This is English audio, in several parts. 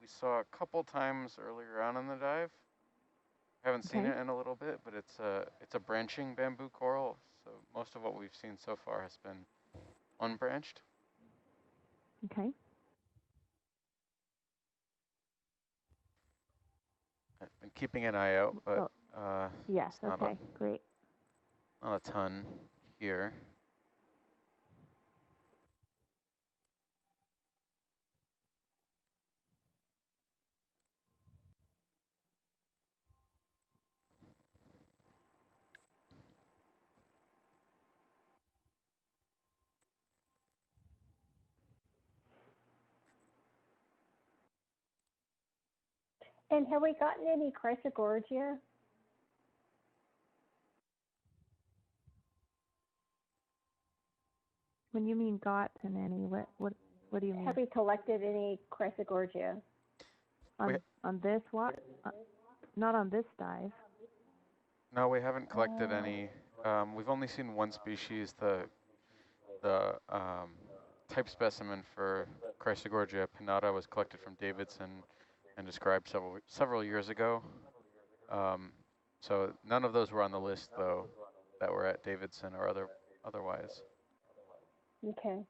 we saw a couple times earlier on in the dive. Haven't seen it in a little bit, but it's a branching bamboo coral. So most of what we've seen so far has been unbranched. Okay. I've been keeping an eye out, but yes, it's okay, great. not a ton here. And have we gotten any chrysogorgia? When you mean gotten any, what do you mean? Have we collected any chrysogorgia? On this what? Not on this dive. No, we haven't collected any. We've only seen one species, the type specimen for Chrysogorgia pinnata was collected from Davidson and described several years ago. So none of those were on the list, though, that were at Davidson or otherwise. Okay.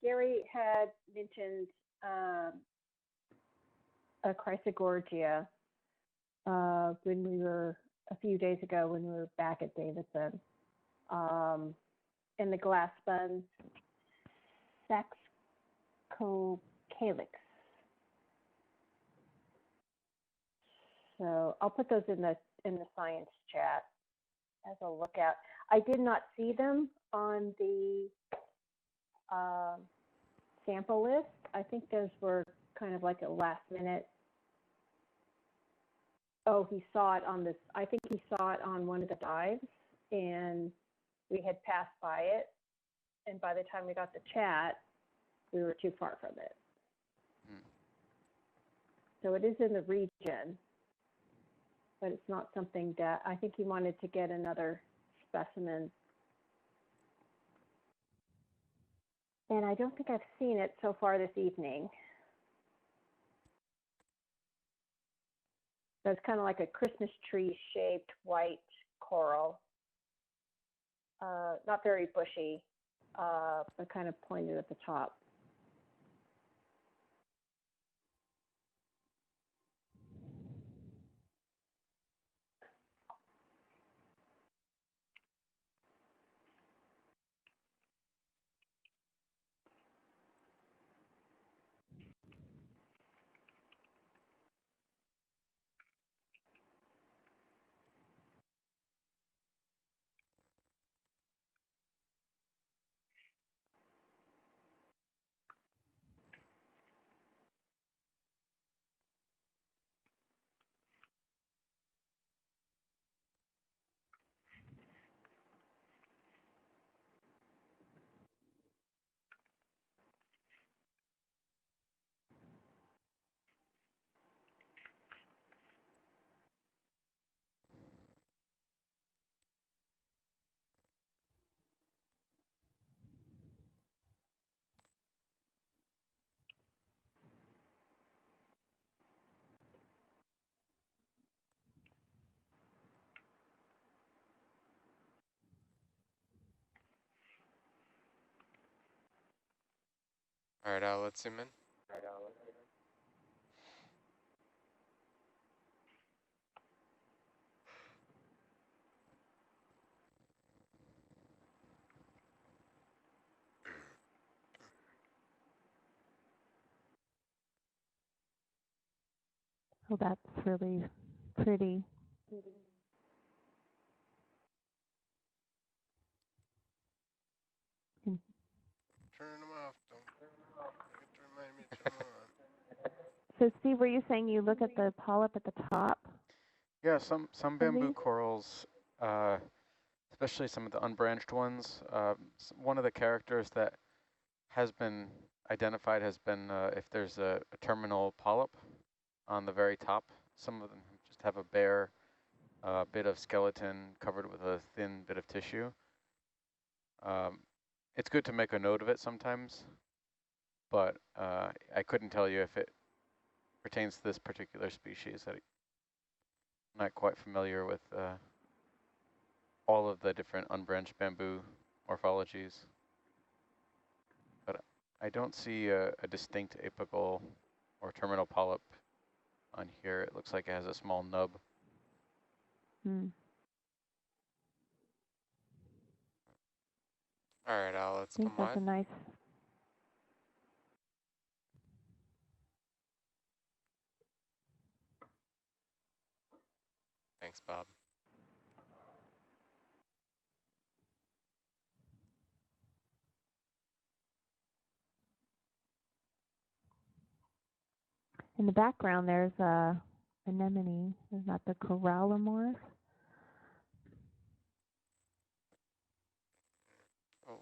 Gary had mentioned a Chrysogorgia when we were, a few days ago when we were back at Davidson. In the glass buns, Saxcocalyx. So I'll put those in the science chat as a lookout. I did not see them on the sample list. I think those were kind of like a last minute. Oh, he saw it on this. I think he saw it on one of the dives, and we had passed by it. And by the time we got the chat, we were too far from it. So it is in the region, but it's not something that, I think he wanted to get another specimen. And I don't think I've seen it so far this evening. So it's kind of like a Christmas tree shaped white coral. Not very bushy, but kind of pointed at the top. All right, let's zoom in. Oh, that's really pretty. Turn them off. Don't forget to remind me to turn them on. So Steve, were you saying you look at the polyp at the top? Yeah, some bamboo corals, especially some of the unbranched ones. One of the characters that has been identified has been if there's a terminal polyp on the very top. Some of them just have a bare bit of skeleton covered with a thin bit of tissue. It's good to make a note of it sometimes, but I couldn't tell you if it pertains to this particular species. I'm not quite familiar with all of the different unbranched bamboo morphologies, but I don't see a distinct apical or terminal polyp on here. It looks like it has a small nub. All right, Al, let's I think come that's wide. a nice. Thanks, Bob. In the background, there's a anemone. Is that the corallimorph? Oh.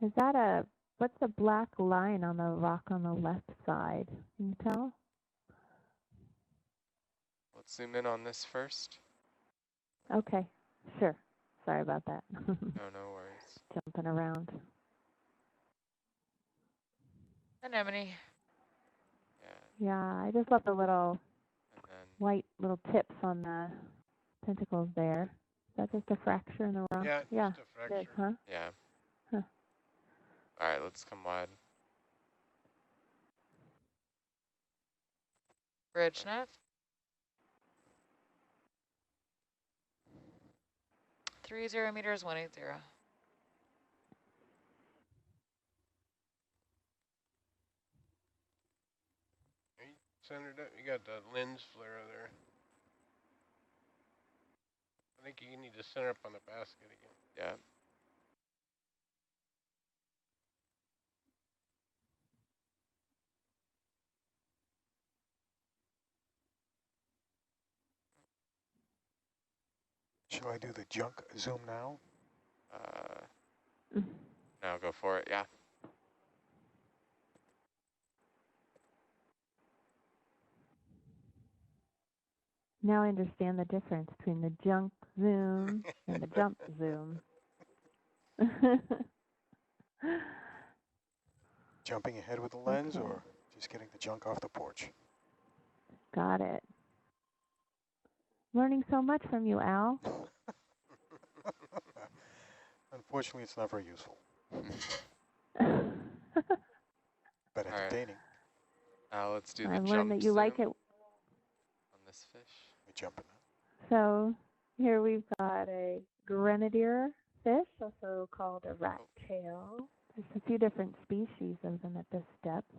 Is that what's the black line on the rock on the left side? Can you tell? Let's zoom in on this first. Okay, sure. Sorry about that. No worries. Jumping around. Anemone. Yeah. Yeah, I just love the little And then white little tips on the tentacles there. Is that just a fracture in the rock? Yeah, Yeah, just a it fracture. is, huh? yeah. Huh. All right, let's come wide. Bridge nav. 30 meters, 180. You centered up. You got the lens flare there. I think you need to center up on the basket again. Yeah. Shall I do the junk zoom now? Now go for it. Yeah. Now I understand the difference between the junk zoom and the jump zoom. Jumping ahead with the lens Okay. or just getting the junk off the porch? Got it. Learning so much from you, Al. Unfortunately, it's not very useful, but All right. entertaining. Now let's do the I jump learned that you zoom like it. on this fish. We jumping now. So here we've got a Grenadier fish, also called a rat tail. There's a few different species of them at this depth.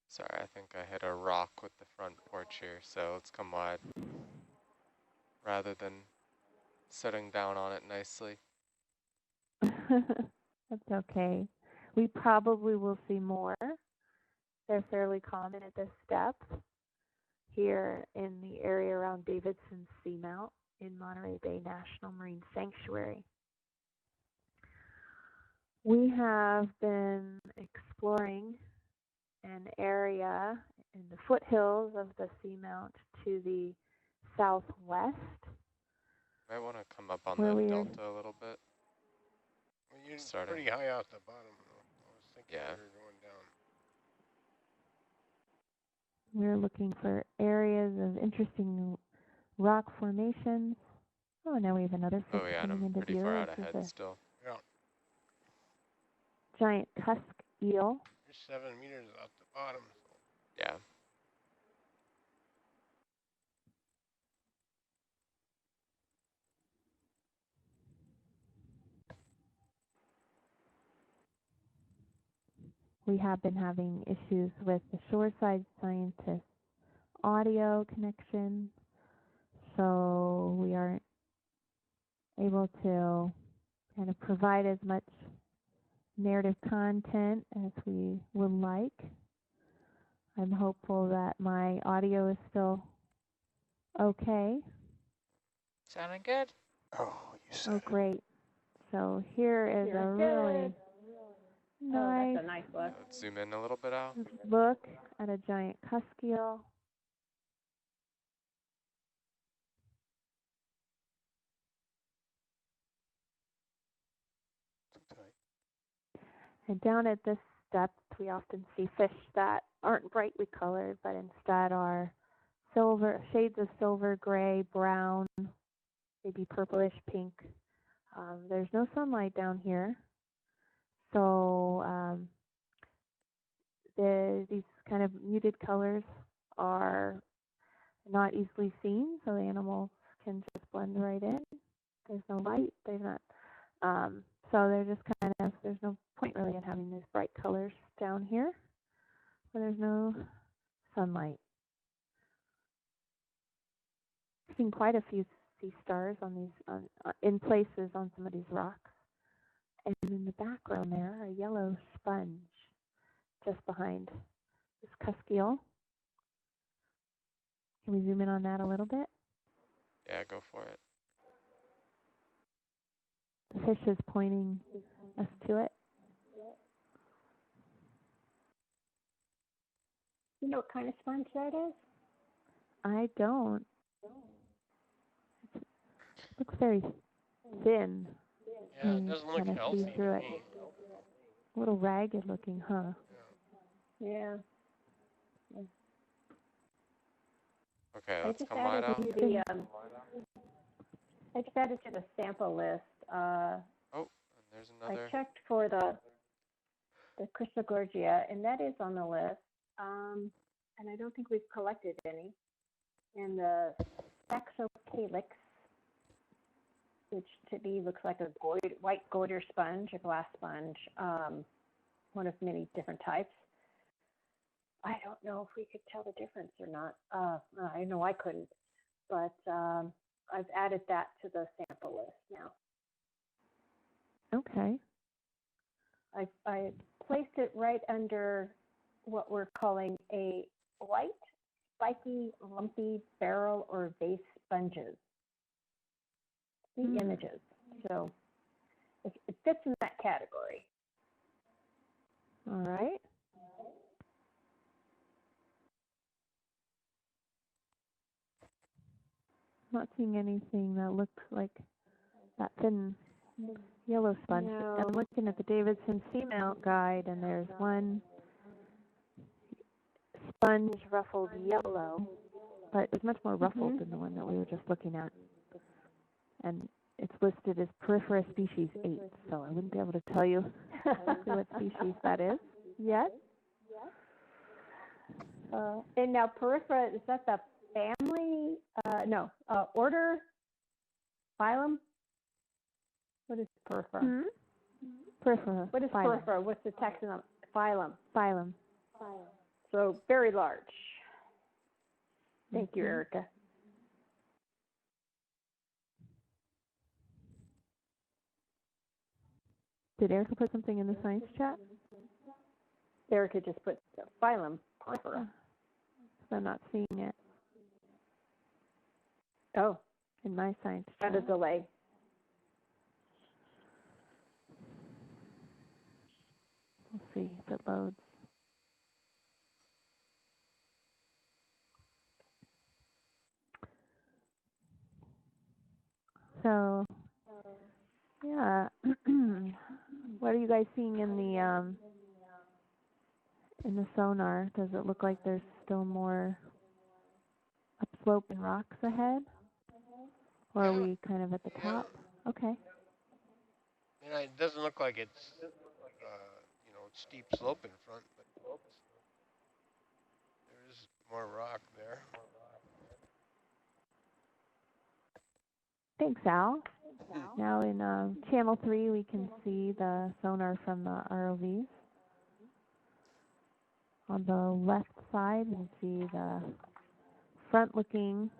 Sorry, I think I hit a rock with the front porch here, so let's come wide. Rather than setting down on it nicely. That's okay. We probably will see more. They're fairly common at this depth here in the area around Davidson Seamount in Monterey Bay National Marine Sanctuary. We have been exploring an area in the foothills of the seamount to the southwest. Might want to come up on Where the we are- delta a little bit. Well, you're Starting. pretty high off the bottom. Though. I was thinking Yeah. you were going down. We're looking for areas of interesting rock formations. Oh, now we have another fish Oh yeah, and coming I'm into pretty view. far out This is ahead a still. Yeah, giant tusk eel. you're 7 meters off the bottom. So. Yeah. We have been having issues with the shoreside scientist audio connection, so we aren't able to kind of provide as much narrative content as we would like. I'm hopeful that my audio is still okay. Sounding good. Oh, you said Oh, it. great. So here is You're a really good. Oh, nice that's a nice look. Let's zoom in a little bit out. look at a giant cusk eel. Too tight. And down at this depth, we often see fish that aren't brightly colored, but instead are silver, shades of silver, gray, brown, maybe purplish pink. There's no sunlight down here, so these kind of muted colors are not easily seen, so the animals can just blend right in. There's no light. They're not. So they're just kind of, there's no point really in having these bright colors down here where there's no sunlight. I've seen quite a few sea stars on these, in places on some of these rocks. And in the background there, a yellow sponge just behind this cusk eel. Can we zoom in on that a little bit? Yeah, go for it. The fish is pointing us to it. You know what kind of sponge that is? I don't. It looks very thin. Yeah, it doesn't look Kinda healthy see to through it. me. A little ragged looking, huh? Yeah. Okay, I let's just come added wide out. to the I just added to the sample list. Oh, and there's another. I checked for the crystal gorgia, and that is on the list. And I don't think we've collected any. And the saxocalyx, which to me looks like a white goiter sponge, a glass sponge, one of many different types. I don't know if we could tell the difference or not. I know I couldn't, but I've added that to the sample list now. Okay. I placed it right under what we're calling a white, spiky, lumpy barrel or vase sponges. The images. So it fits in that category. All right. Not seeing anything that looks like that thin yellow sponge. No. I'm looking at the Davidson Seamount guide, and there's one sponge ruffled yellow, but it's much more ruffled than the one that we were just looking at. And it's listed as Porifera species 8, so I wouldn't be able to tell you exactly what species that is yet. And now Porifera, is that the family? Order? Phylum? What is Porifera? Porifera. What is Porifera? What's the taxonomy? Phylum. Phylum. So very large. Thank you, Erica. Did Erica put something in the science chat? Erica just put Phylum Porifera. I'm not seeing it Oh, in my science got chat. a delay. We'll see if it loads. So, yeah. What are you guys seeing in the sonar? Does it look like there's still more upslope and rocks ahead? Or are we kind of at the top? Okay. And it doesn't look like it's, steep slope in front, but there is more rock there. Thanks, Al. Now in channel 3, we can see the sonar from the ROVs. On the left side, we can see the front-looking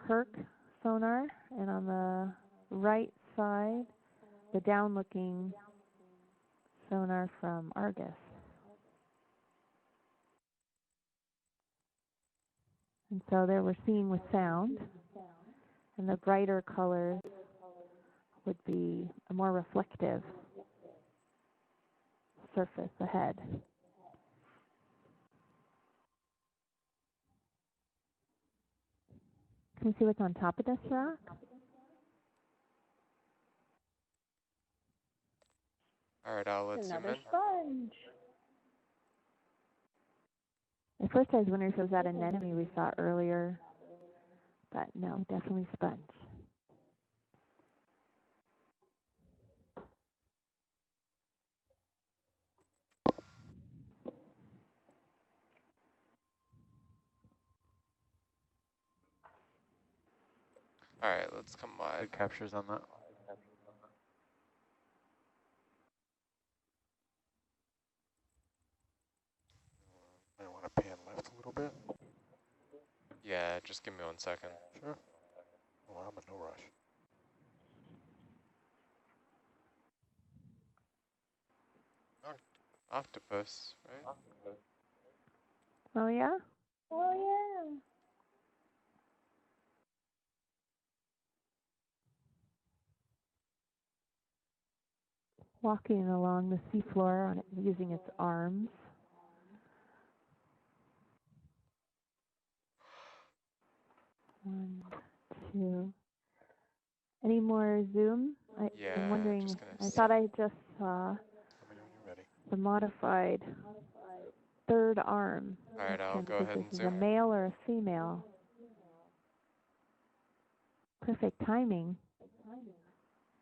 Herc sonar, and on the right side, the down-looking sonar from Argus. And so there we're seeing with sound, and the brighter colors would be a more reflective surface ahead. Can you see what's on top of this rock? All right, let's zoom Another in. sponge. At first I was wondering if it was that anemone we saw earlier, but no, definitely sponge. All right, let's come wide. Good captures on that. I want to pan left a little bit. Yeah, just give me 1 second. Sure. Oh, I'm in no rush. Octopus, right? Oh yeah? Oh, yeah. Walking along the seafloor on it, using its arms. One, two. Any more zoom? Yeah, I'm wondering, just gonna I see. thought I just saw Let me know when you're ready. the modified third arm. All right, I'll go If ahead this and is zoom. a male or a female. Perfect timing.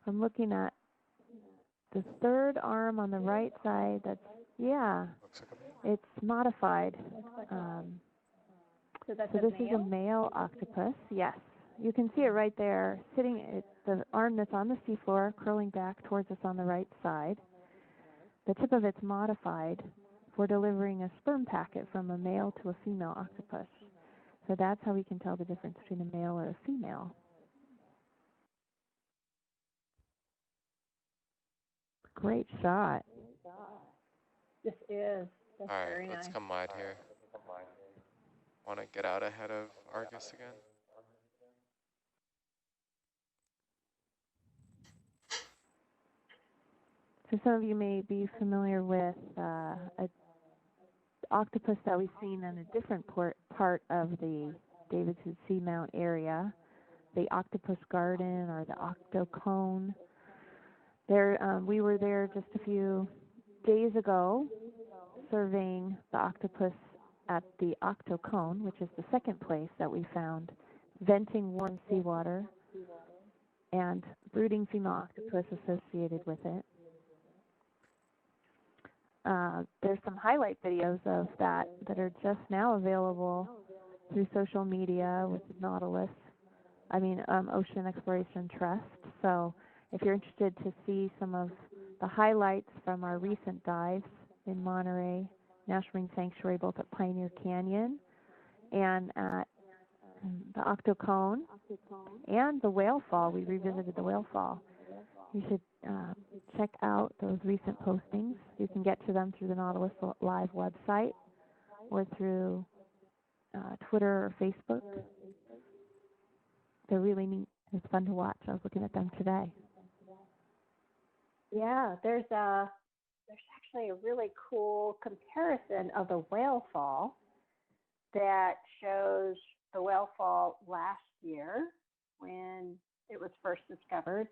I'm looking at the third arm on the right side. That's, yeah, Looks like a man. it's modified. So that's So a this male? is a male octopus, yes. You can see it right there, sitting, it's the arm that's on the seafloor, curling back towards us on the right side. The tip of it's modified for delivering a sperm packet from a male to a female octopus. So that's how we can tell the difference between a male or a female. Great shot. This is. That's All very right, let's nice. come wide here. Want to get out ahead of Argus again? So some of you may be familiar with a octopus that we've seen in a different part of the Davidson Seamount area, the octopus garden or the octocone. There, we were there just a few days ago surveying the octopus at the octocone, which is the second place that we found venting warm seawater and brooding female octopus associated with it. There's some highlight videos of that are just now available through social media with Nautilus, Ocean Exploration Trust. So if you're interested to see some of the highlights from our recent dives in Monterey National Marine Sanctuary, both at Pioneer Canyon and at the Octocone and the Whale Fall, we revisited the Whale Fall. You should check out those recent postings. You can get to them through the Nautilus Live website or through Twitter or Facebook. They're really neat. It's fun to watch. I was looking at them today. Yeah, there's actually a really cool comparison of the whale fall that shows the whale fall last year when it was first discovered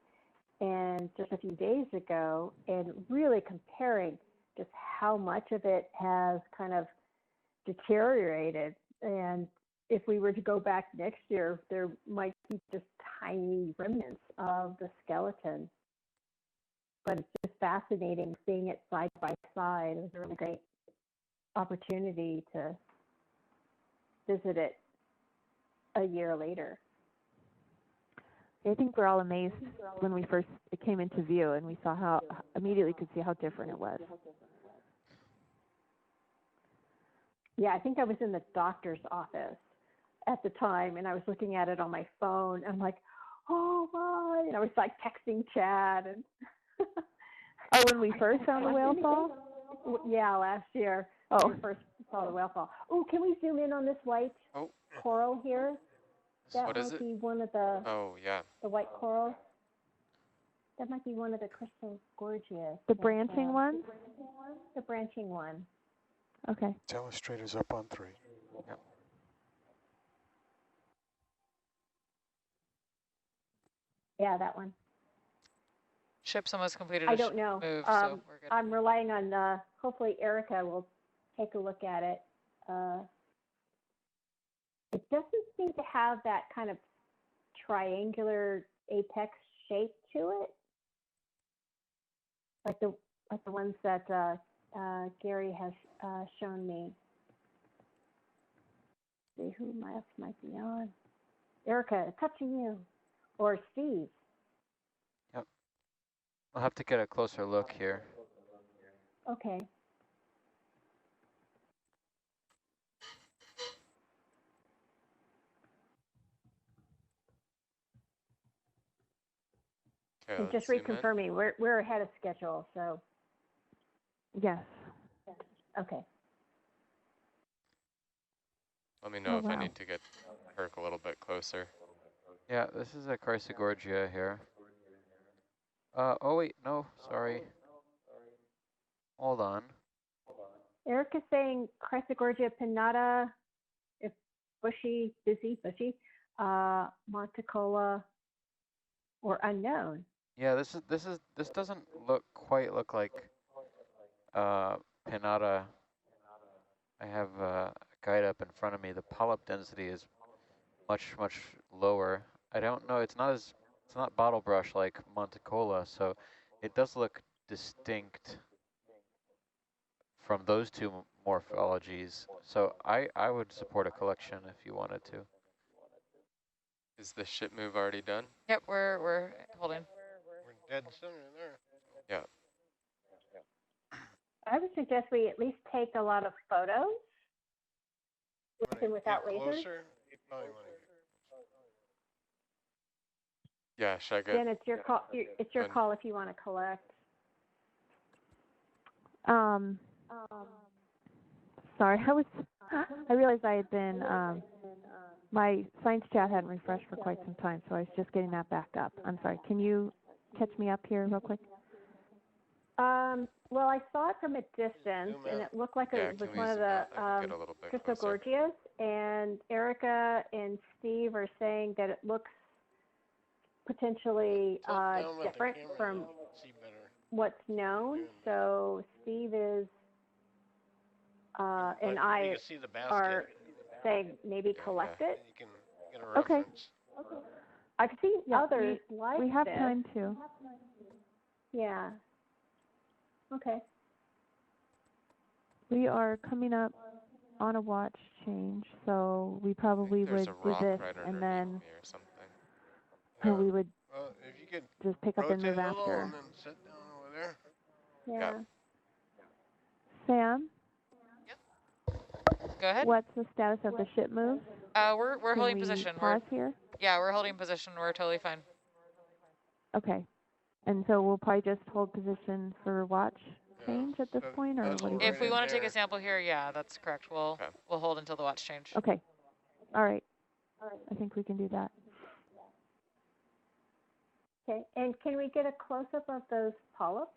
and just a few days ago, and really comparing just how much of it has kind of deteriorated. And if we were to go back next year, there might be just tiny remnants of the skeleton. But it's just fascinating seeing it side by side. It was a really great opportunity to visit it a year later. I think we're all amazed when we first it came into view and we saw how immediately could see how different it was. Yeah, I think I was in the doctor's office at the time, and I was looking at it on my phone. And I'm like, oh my! And I was like texting Chad, and Oh, when we first found the whale fall? Yeah, last year. Oh. When we first saw the whale fall. Oh, can we zoom in on this white coral here? That What is might it? be one of the Oh, yeah. the white coral. That might be one of the crystal gorgeous. The branching ones? The branching one. Okay. Telestrator's up on 3. Yep. Yeah, that one. Ship's almost completed I a don't know. move, so we're good. I'm relying on, hopefully Erica will take a look at it. It doesn't seem to have that kind of triangular apex shape to it, like the ones that Gary has shown me. See who might be on. Erica, touching you, or Steve. Yep. I'll have to get a closer look here. Okay. Okay, And just reconfirming, we're ahead of schedule, so. Yes. Okay. Let me know if I wow. need to get Herc a little bit closer. Yeah, this is a Chrysogorgia here. Oh wait, no, sorry. Hold on. Eric is saying Chrysogorgia pinnata, if bushy, Monticola, or unknown. Yeah, this doesn't quite look like Pinnata. I have a guide up in front of me. The polyp density is much lower. I don't know. It's not bottle brush like Monticola, so it does look distinct from those two morphologies. So I would support a collection if you wanted to. Is the ship move already done? Yep, we're holding. We're dead center there. Yeah. I would suggest we at least take a lot of photos with and without Get lasers. closer, you probably want to get Yeah, should I get? Then it's your call. It's your call if you want to collect. Sorry, I realized I had been, my science chat hadn't refreshed for quite some time, so I was just getting that back up. I'm sorry. Can you catch me up here real quick? Well, I saw it from a distance, and it looked like it was one of the Chrysogorgias, and Erica and Steve are saying that it looks potentially different from what's known. So Steve is and I are saying maybe collect it. You can get a reference. Okay. I've seen others like we have this. time to. Yeah. Okay. We are coming up on a watch change, so we probably would do this, and then we would if you could just pick up and move after. And then sit down over there. Yeah. Sam? Go ahead. What's the status of the ship move? We're holding position. Pause here? Yeah, we're holding position. We're totally fine. Okay. And so we'll probably just hold position for watch change at this point, or what do you think? If we want to take a sample here, yeah, that's correct. We'll hold until the watch change. Okay. All right. I think we can do that. Okay. And can we get a close-up of those polyps?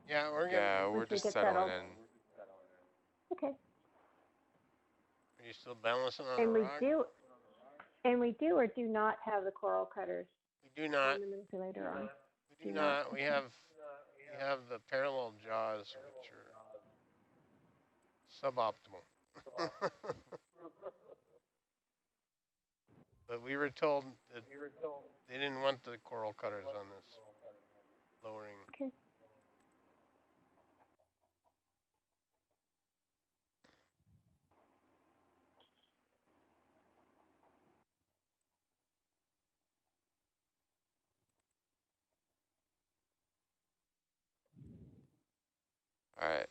Yeah, we're just settling in. Okay. Are you still balancing on And a we rock? do or do not have the coral cutters. We do not. On the manipulator on. We do not. We have the parallel jaws, which are suboptimal. But we were told that they didn't want the coral cutters on this lowering. Okay. All right,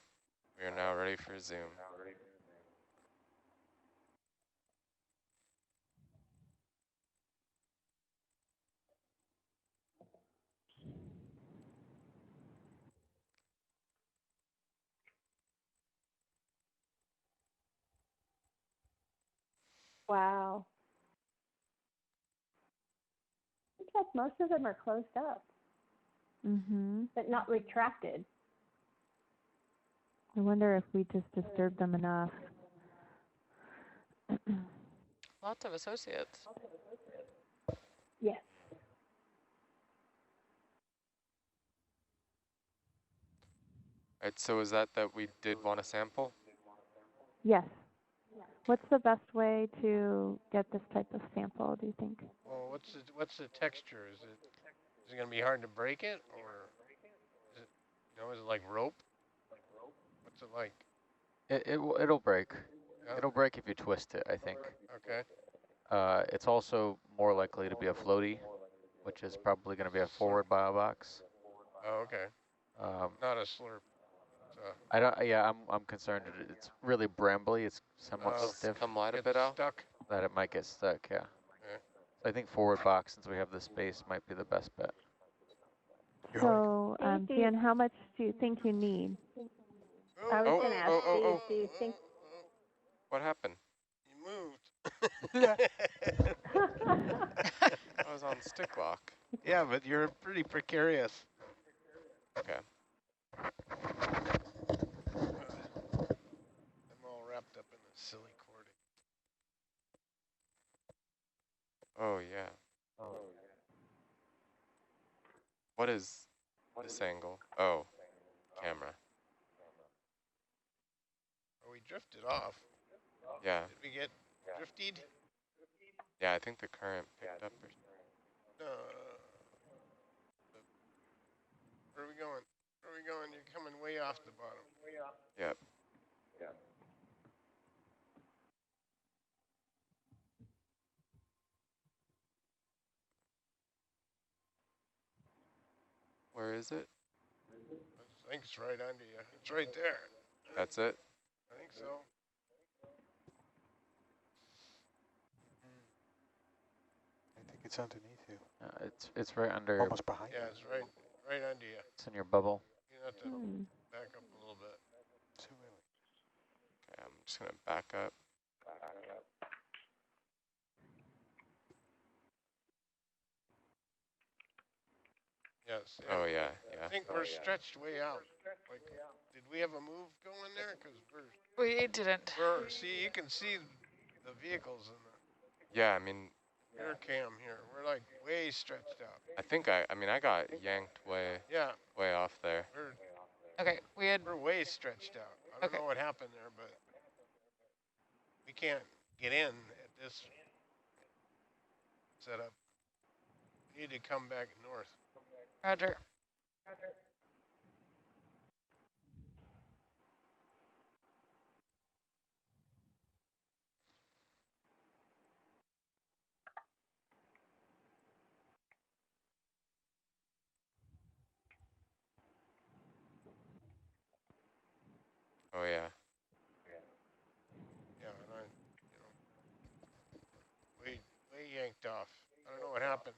we are now ready for zoom. Wow. Looks like most of them are closed up, but not retracted. I wonder if we just disturbed them enough. Lots of associates. Yes. Right, so is that we did want to sample? Yes. What's the best way to get this type of sample, do you think? Well, what's the texture? Is it gonna be hard to break it, or is it, is it like rope? What's it like? It'll break. Yeah. It'll break if you twist it, I think. Okay. It's also more likely to be a floaty, which is probably going to be a forward bio box. Oh, okay. Not a slurp. I don't. Yeah, I'm concerned. It's really brambly. It's somewhat stiff. Come light a bit out. Stuck. That it might get stuck. Yeah. Okay. So I think forward box, since we have the space, might be the best bet. So, Jan, how much do you think you need? I was going to ask Steve, do you think... What happened? You moved. I was on stick lock. Yeah, but you're pretty precarious. Okay. I'm all wrapped up in this silly cording. Oh, yeah. What is this angle? Oh, camera. Oh, we drifted off. Yeah. Did we get drifted? Yeah, I think the current picked up. Where are we going? Where are we going? You're coming way off the bottom. Yep. Where is it? I think it's right under you. It's right there. That's it? I think so. I think it's underneath you. It's right under. Almost behind you. Yeah, it's right under you. It's in your bubble. You have to back up a little bit. Too early. Okay, I'm just going to back up. Yes. Oh, yeah. I think we're stretched way out. Like, did we have a move going there? Because We didn't. see, you can see the vehicles in the Yeah, I mean, rear cam here. We're like way stretched out. I think I got yanked way off there. Okay, we're way stretched out. I don't know what happened there, but we can't get in at this setup. We need to come back north. Roger. Oh, yeah. Yeah, and way yanked off. I don't know what happened.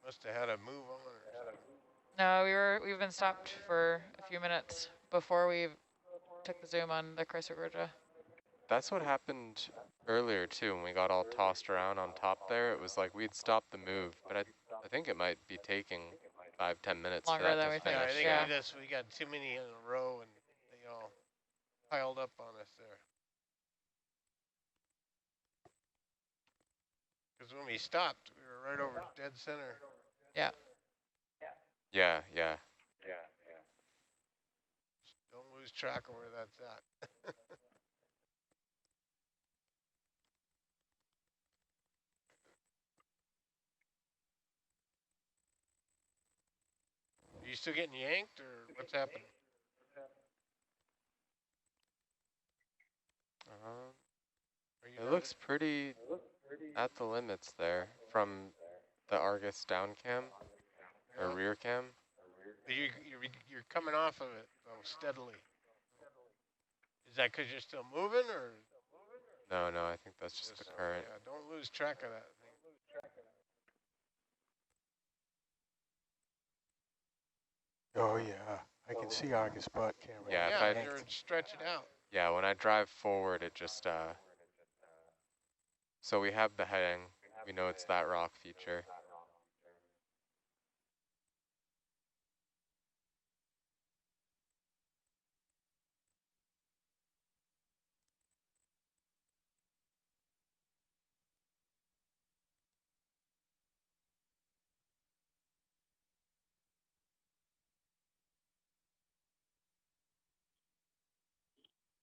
Must have had a move on or something. No, we've been stopped for a few minutes before we took the zoom on the Chrysogorgia. That's what happened earlier too when we got all tossed around on top there. It was like we'd stopped the move, but I think it might be taking 5-10 minutes Longer for that than to we finish. finished. Yeah, I think we got too many in a row and they all piled up on us there. Because when we stopped, we were right over dead center. Yeah. Yeah. Don't lose track of where that's at. Are you still getting yanked, or what's happening? It looks pretty at the limits there from the Argus down cam or rear cam. You're coming off of it though steadily. Is that because you're still moving, or? No, I think that's just the current. Yeah, don't lose track of that thing. Oh yeah, I can see Argus butt camera. Yeah, you're stretch it out. Yeah, when I drive forward, it just So we have the heading. We know it's that rock feature.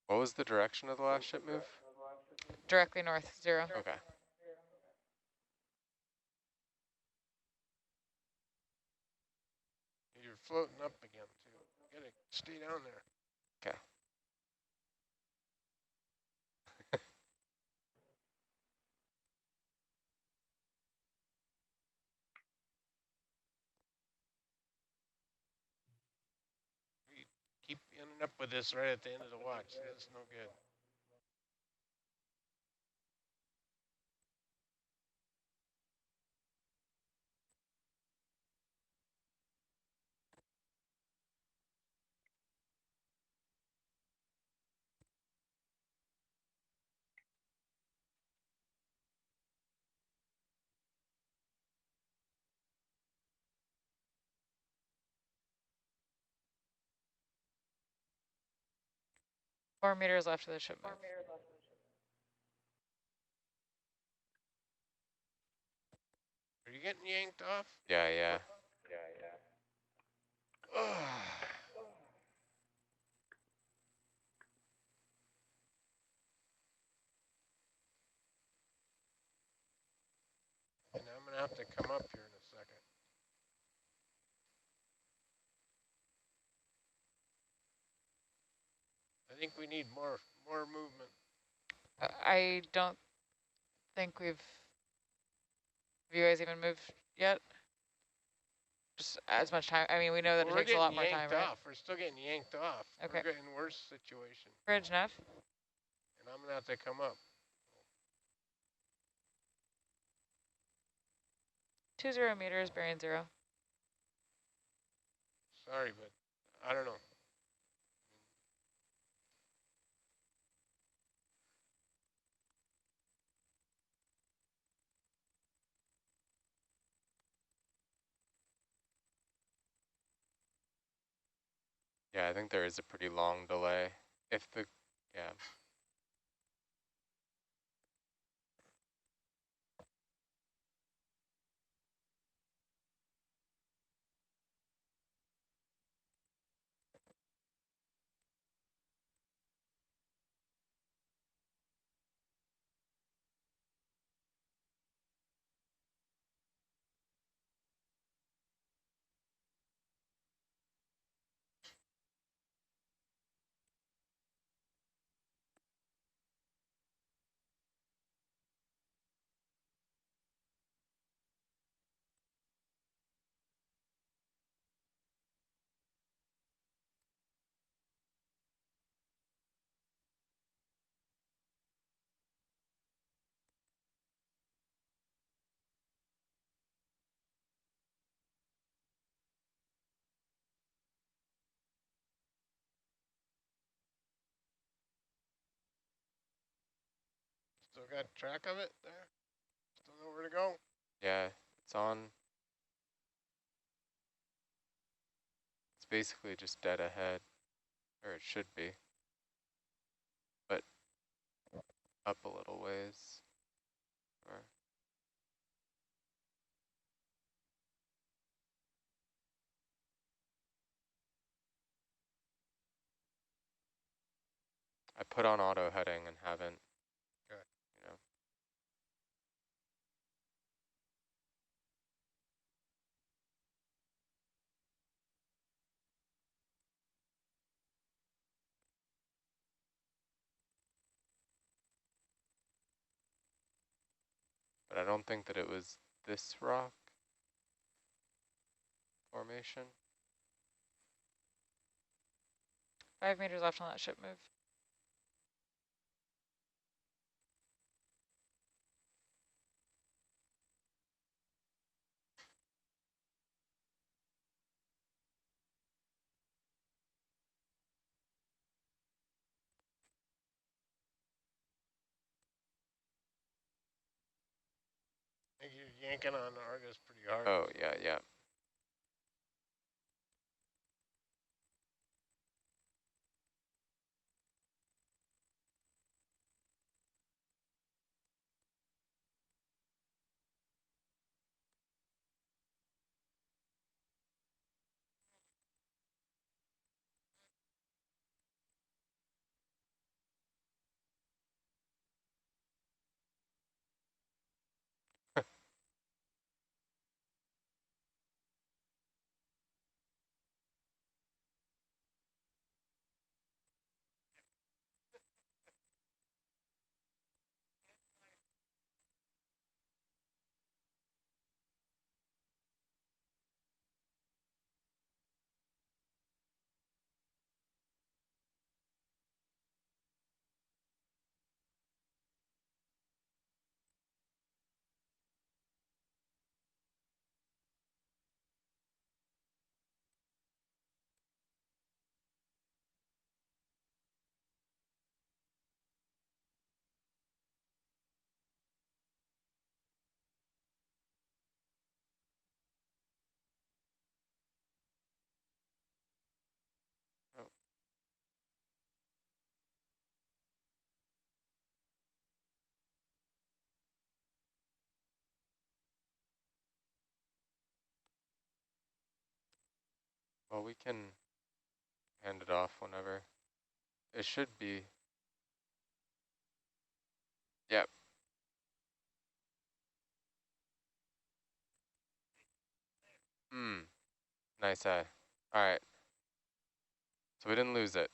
What was the direction of the last ship move? Directly north, 0. Okay. You're floating up again, too. You gotta stay down there. Okay. You keep ending up with this right at the end of the watch. That's no good. Four meters left of the ship move. Are you getting yanked off? Yeah, yeah. And I'm gonna have to come up here in a second. I think we need more movement. I don't think have you guys even moved yet? Just as much time. I mean, we know that it We're takes a lot getting more time, yanked right? off. We're still getting yanked off. Okay. We're getting worse situation. Bridge, Nev. And I'm gonna have to come up. 20 meters, bearing 0. Sorry, but I don't know. Yeah, I think there is a pretty long delay. If the, yeah. Still got track of it there? Still know where to go? Yeah, it's on. It's basically just dead ahead, or it should be, but up a little ways. Or I put on auto heading and haven't, Okay. you know. But I don't think that it was this rock formation. 5 meters left on that ship move. yanking on Argus pretty hard. Oh, yeah, yeah. Oh, well, we can hand it off whenever. It should be. Yep. Nice eye. All right. So we didn't lose it.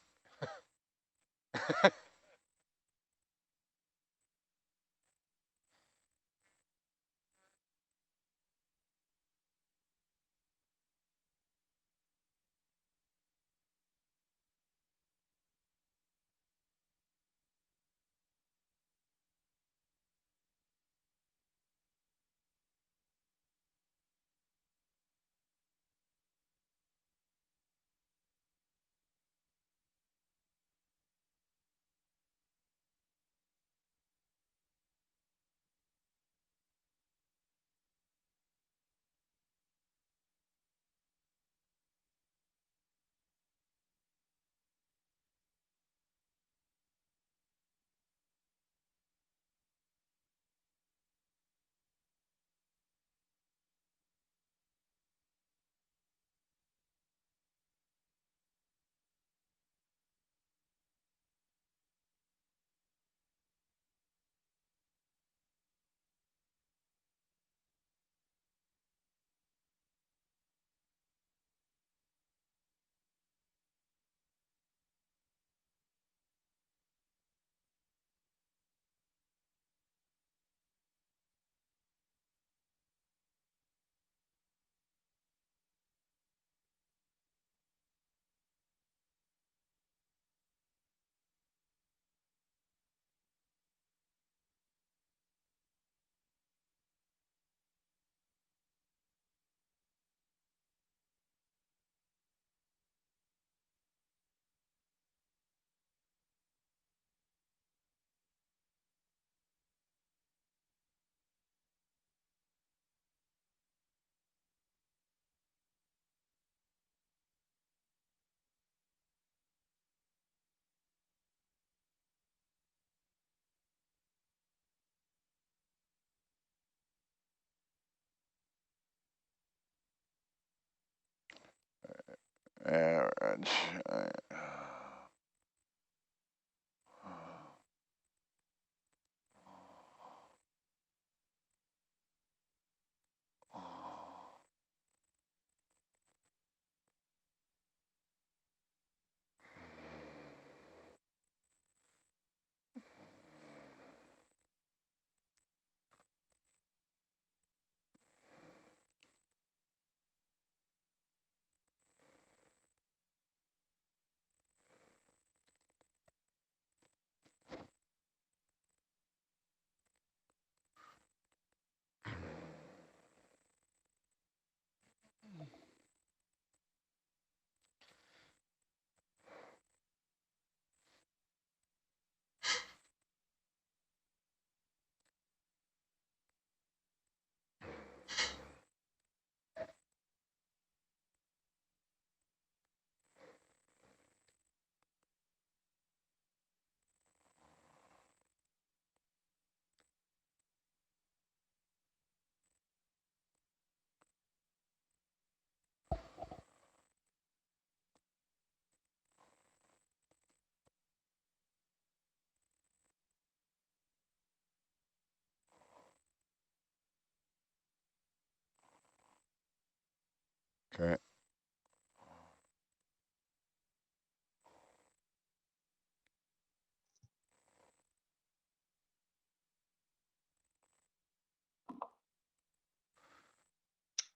Okay.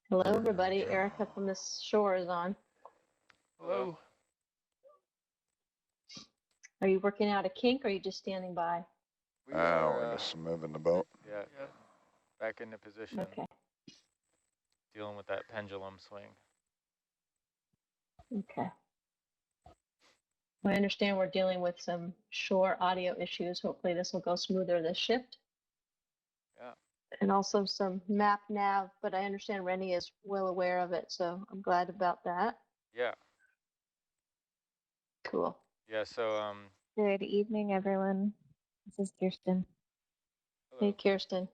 Hello, everybody. Erica from the shore is on. Hello. Are you working out a kink or are you just standing by? We're just moving the boat. Yeah, back into position, Okay. dealing with that pendulum swing. Okay. I understand we're dealing with some shore audio issues. Hopefully this will go smoother this shift. Yeah. And also some map nav, but I understand Rennie is well aware of it, so I'm glad about that. Yeah. Cool. Yeah, so Good evening, everyone. This is Kirsten. hello. Hey, Kirsten.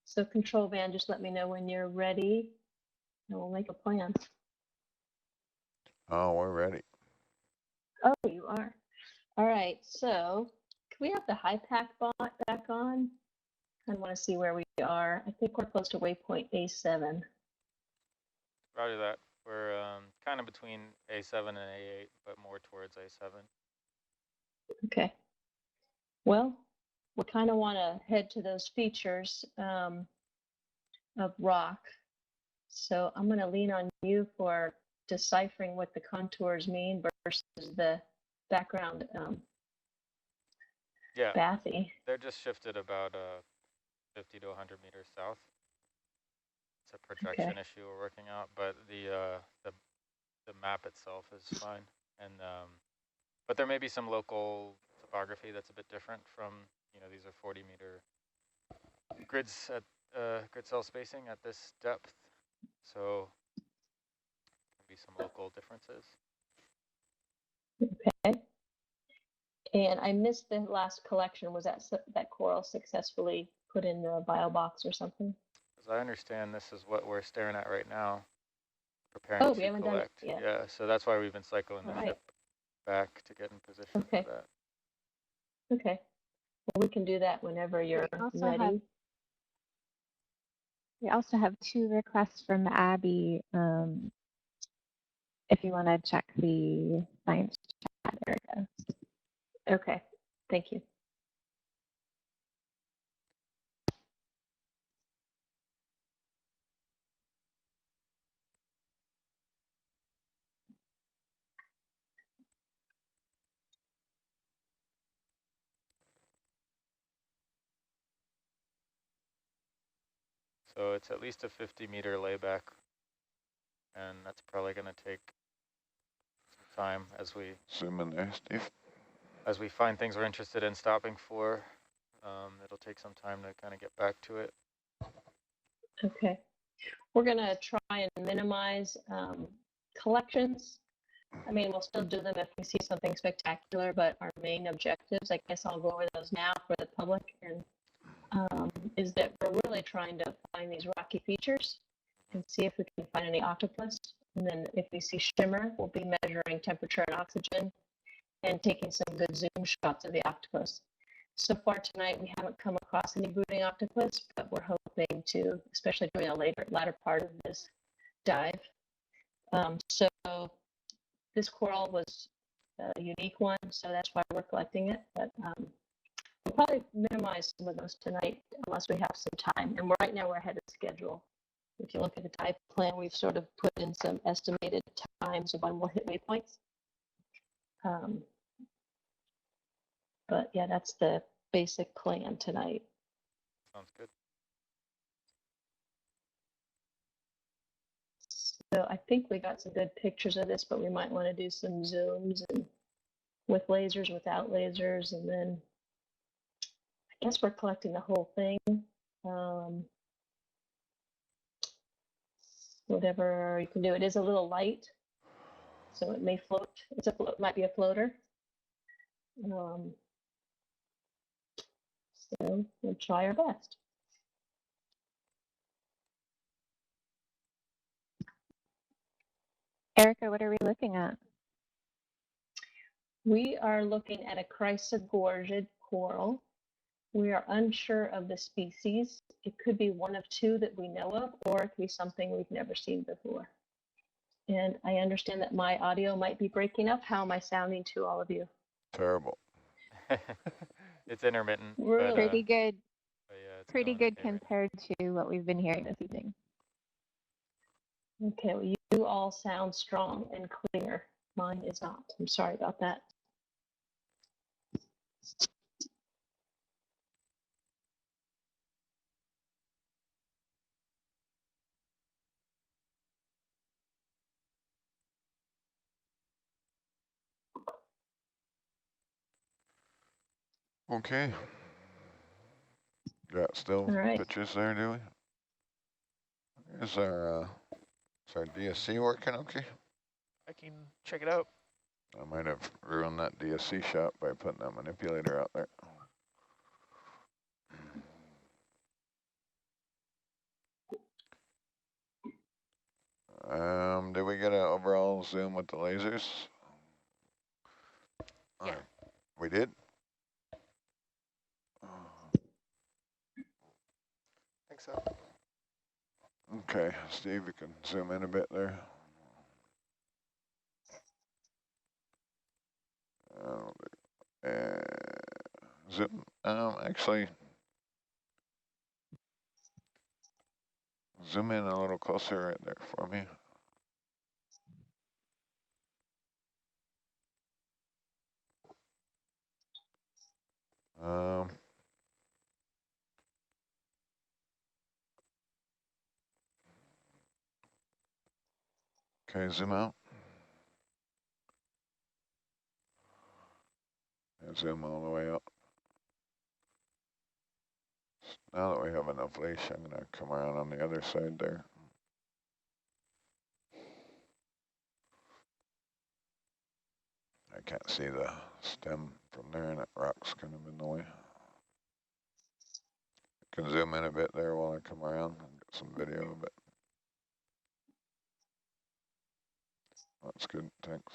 So control van, just let me know when you're ready and we'll make a plan. Oh, we're ready. Oh, you are. All right, so can we have the high pack bot back on? I want to see where we are. I think we're close to waypoint A7. Roger that. We're kind of between A7 and A8, but more towards A7. Okay. Well, we kind of want to head to those features of rock. So I'm going to lean on you for deciphering what the contours mean versus the background Yeah, bathy. they're just shifted about 50 to 100 meters south. It's a projection issue we're working out, but the map itself is fine. And but there may be some local topography that's a bit different from, these are 40-meter grids at grid cell spacing at this depth, so there can be some local differences. Okay. And I missed the last collection. Was that coral successfully put in the bio box or something? As I understand, this is what we're staring at right now, preparing we to haven't collect. done it yet. Yeah, so that's why we've been cycling the ship back to get in position for that. Okay. Well, we can do that whenever you're ready. We also have 2 requests from Abby. If you want to check the science chat, Erica. Okay. Thank you. So it's at least a 50-meter layback, and that's probably going to take some time as we Zoom in there, Steve. As we find things we're interested in stopping for. It'll take some time to kind of get back to it. Okay. We're going to try and minimize collections. I mean, we'll still do them if we see something spectacular, but our main objectives, I guess I'll go over those now for the public, and is that we're really trying to find these rocky features and see if we can find any octopus. And then if we see shimmer, we'll be measuring temperature and oxygen and taking some good zoom shots of the octopus. So far tonight, we haven't come across any brooding octopus, but we're hoping to, especially during the latter part of this dive. So this coral was a unique one, so that's why we're collecting it. But we'll probably minimize some of those tonight unless we have some time. And right now we're ahead of schedule. If you look at the dive plan, we've sort of put in some estimated times of when we'll hit waypoints. But yeah, that's the basic plan tonight. Sounds good. So I think we got some good pictures of this, but we might want to do some zooms and with lasers, without lasers, and then I guess we're collecting the whole thing. Whatever you can do. It is a little light, so it may float. It might be a floater. So we'll try our best. Erica, what are we looking at? We are looking at a chrysogorgid coral. We are unsure of the species. It could be one of two that we know of, or it could be something we've never seen before. And I understand that my audio might be breaking up. How am I sounding to all of you? Terrible. It's intermittent. Really? But, Pretty good. but yeah, it's Pretty going good okay right compared to what we've been hearing this evening. Okay, well, you all sound strong and clear. Mine is not. I'm sorry about that. Okay. Got still All right. pictures there, do we? Is our DSC working okay? I can check it out. I might have ruined that DSC shot by putting that manipulator out there. Did we get an overall zoom with the lasers? Yeah. We did? I think so. Okay, Steve, you can zoom in a bit there. Zoom, actually, zoom in a little closer right there for me. Okay, zoom out. And zoom all the way up. Now that we have enough leash, I'm gonna come around on the other side there. I can't see the stem from there, and that rock's kind of in the way. I can zoom in a bit there while I come around and get some video of it. That's good, thanks.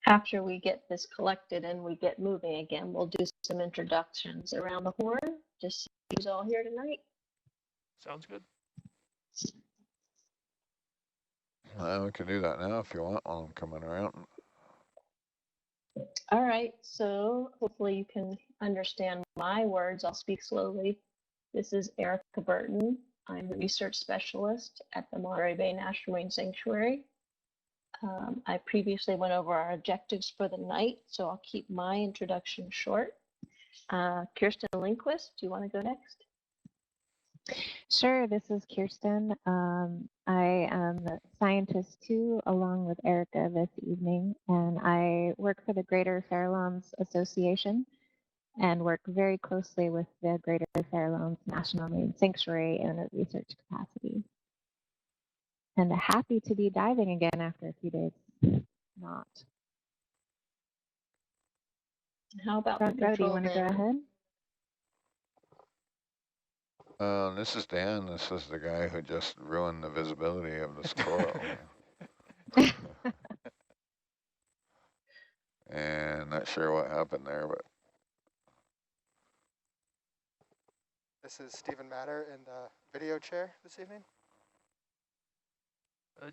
After we get this collected and we get moving again, we'll do some introductions around the horn, just so who's all here tonight. Sounds good. We can do that now if you want while I'm coming around. All right, so hopefully you can understand my words. I'll speak slowly. This is Erica Burton. I'm the research specialist at the Monterey Bay National Marine Sanctuary. I previously went over our objectives for the night, so I'll keep my introduction short. Kirsten Lindquist, do you want to go next? Sure, this is Kirsten. I am a scientist too, along with Erica this evening, and I work for the Greater Farallones Association and work very closely with the Greater Farallones National Marine Sanctuary in a research capacity. And happy to be diving again after a few days not. How about Front row, do you want to go ahead? This is Dan. This is the guy who just ruined the visibility of this coral. And not sure what happened there, but. This is Stephen Matter in the video chair this evening.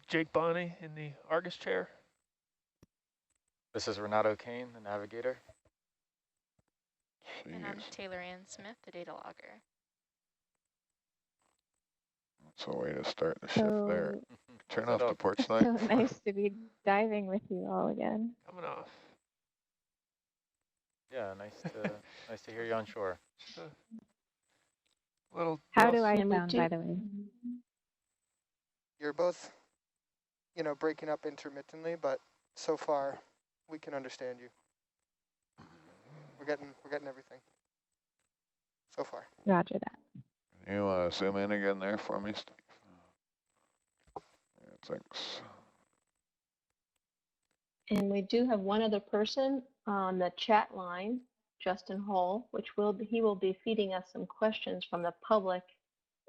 Jake Bonney in the Argus chair. This is Renato Kane, the navigator. Jeez. And I'm Taylor Ann Smith, the data logger. That's a way to start the shift there. Turn off the porch It's light. so nice to be diving with you all again. Coming off. Yeah, nice to hear you on shore. How do I sound, by the way? You're both, breaking up intermittently, but so far we can understand you. We're getting everything so far. Roger that. You zoom in again there for me, Steve? Yeah, thanks. And we do have one other person on the chat line. Justin Hole, which he will be feeding us some questions from the public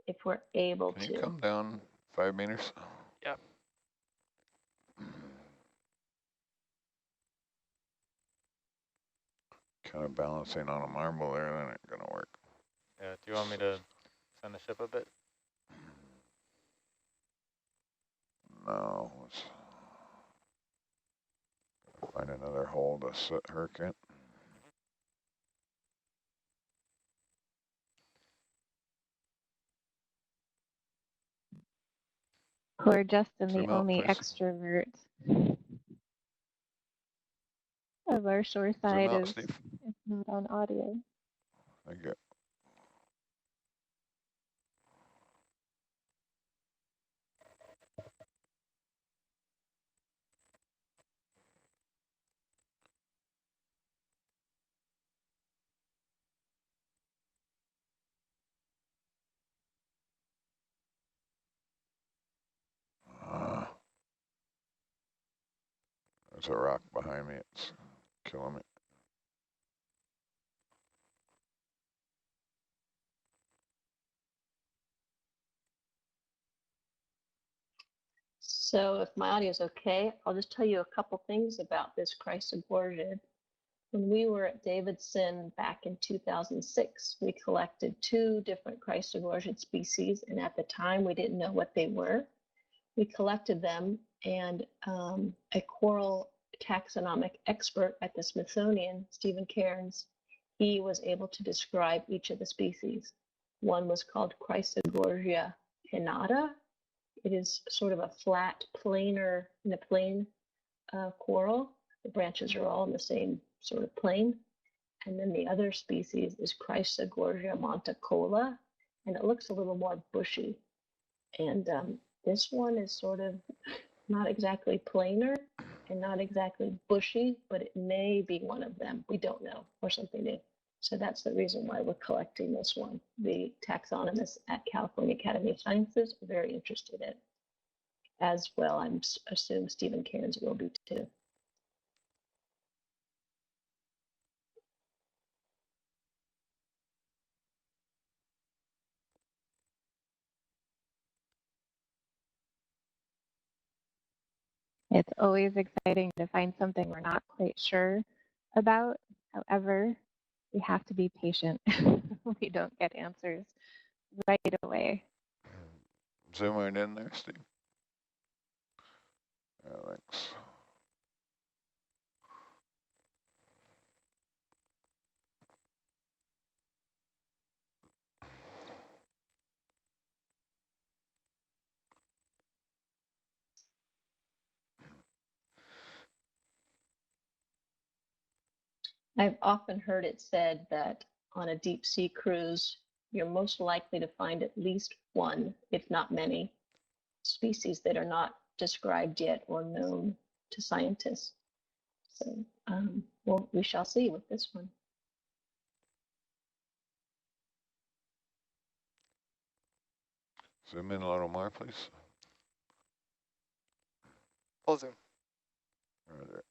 if we're able Can to. you come down 5 meters? Yep. Kind of balancing on a marble there, that ain't gonna work. Yeah, do you want me to send the ship a bit? No, let's find another hole to set Herc in. Poor Justin, the Zoom out, only please. extrovert of our shore Zoom side out, is Steve. not on audio. Thank you. There's a rock behind me. It's killing me. So if my audio is okay, I'll just tell you a couple things about this Chrysogorgia. When we were at Davidson back in 2006, we collected 2 different Chrysogorgia species, and at the time we didn't know what they were. We collected them, and a coral taxonomic expert at the Smithsonian, Stephen Cairns, he was able to describe each of the species. One was called Chrysogorgia pinnata. It is sort of a flat, planar, in a plane coral. The branches are all in the same sort of plane. And then the other species is Chrysogorgia monticola, and it looks a little more bushy. And this one is sort of not exactly planar and not exactly bushy, but it may be one of them. We don't know, or something new. So that's the reason why we're collecting this one. The taxonomists at California Academy of Sciences are very interested in it. As well, I'm assume Stephen Cairns will be too. It's always exciting to find something we're not quite sure about. However, we have to be patient. We don't get answers right away. Zoom right in there, Steve. Yeah, thanks. I've often heard it said that on a deep sea cruise, you're most likely to find at least one, if not many, species that are not described yet or known to scientists. So, well, we shall see with this one. Zoom in a little more, please. Full zoom. Right there.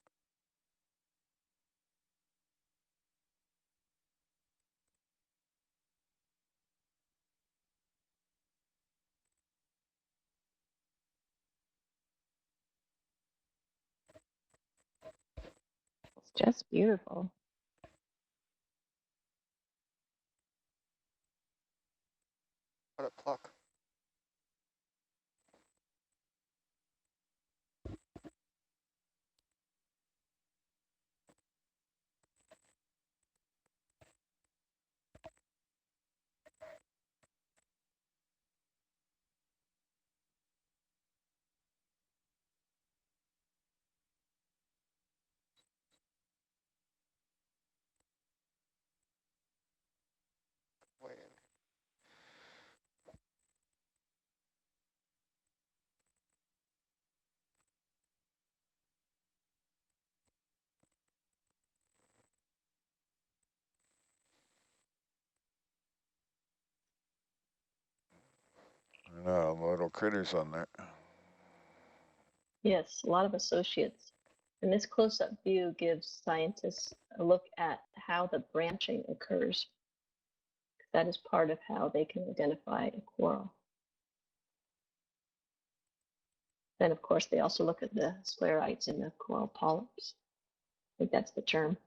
It's just beautiful. What a pluck. Way in. No, little critters on there. Yes, a lot of associates. And this close-up view gives scientists a look at how the branching occurs. That is part of how they can identify a coral. Then, of course, they also look at the sclerites in the coral polyps. I think that's the term.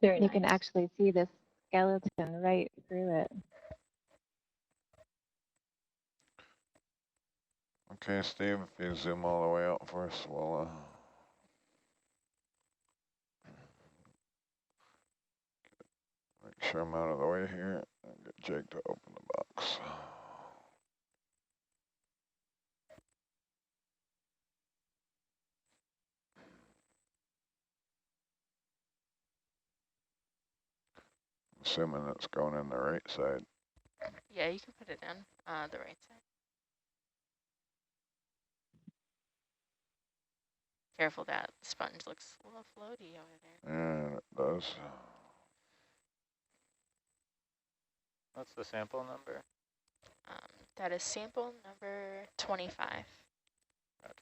Very You nice. can actually see the skeleton right through it. Okay, Steve, if you zoom all the way out for us, we'll make sure I'm out of the way here and get Jake to open the box. Assuming it's going in the right side. Yeah, you can put it in the right side. Careful, that sponge looks a little floaty over there. And it does. What's the sample number? That is sample number 25. Gotcha.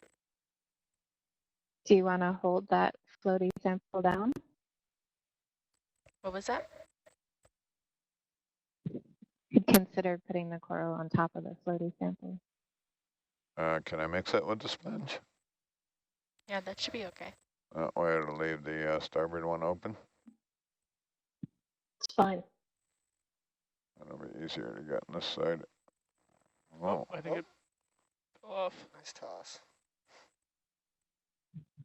Do you want to hold that floaty sample down? What was that? Could consider putting the coral on top of the floaty sample. Can I mix it with the sponge? Yeah, that should be okay. That way it'll leave the starboard one open. It's fine. It'll be easier to get on this side. Oh, I think it fell off. Nice toss.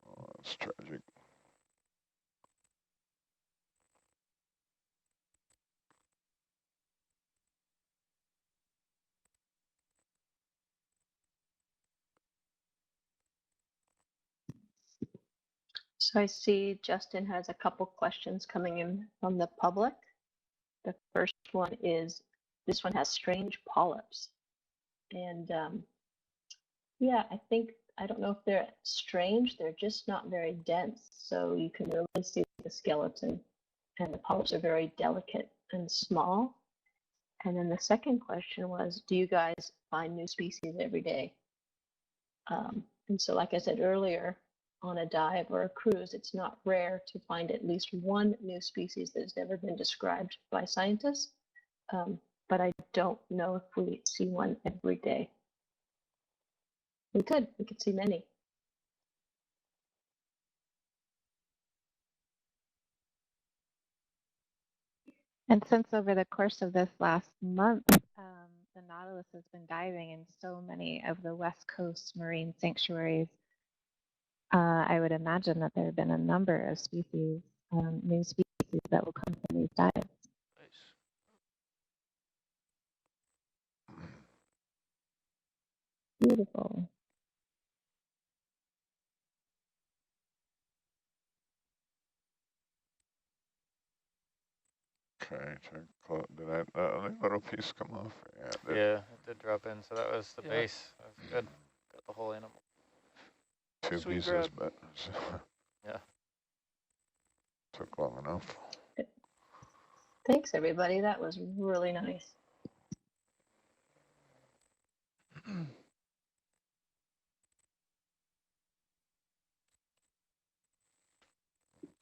Oh, that's tragic. So I see Justin has a couple questions coming in from the public. The first one is, this one has strange polyps. And yeah, I don't know if they're strange, they're just not very dense. So you can really see the skeleton, and the polyps are very delicate and small. And then the second question was, do you guys find new species every day? And so like I said earlier, on a dive or a cruise, it's not rare to find at least one new species that has never been described by scientists. But I don't know if we see one every day. We could see many. And since over the course of this last month, the Nautilus has been diving in so many of the West Coast marine sanctuaries, I would imagine that there have been a number of species, new species that will come from these dives. Nice. Beautiful. Okay, check. Did that little piece come off? Yeah, it did. Yeah, it did drop in, so that was the Yeah. base. That was good. Got the whole animal. Two Sweet pieces, grab. but Yeah. took long enough. Thanks, everybody. That was really nice.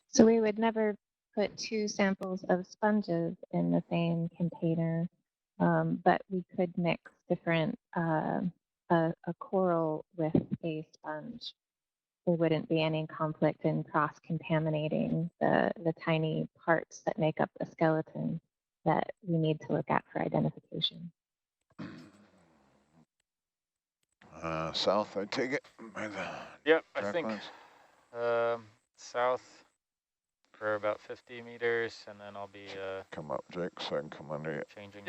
So we would never put two samples of sponges in the same container, but we could mix different, a coral with a sponge. There wouldn't be any conflict in cross-contaminating the tiny parts that make up the skeleton that we need to look at for identification. South, I take it. By the Yep, I track think lines? south for about 50 meters, and then I'll be Come up, Jake, so I can come under you. changing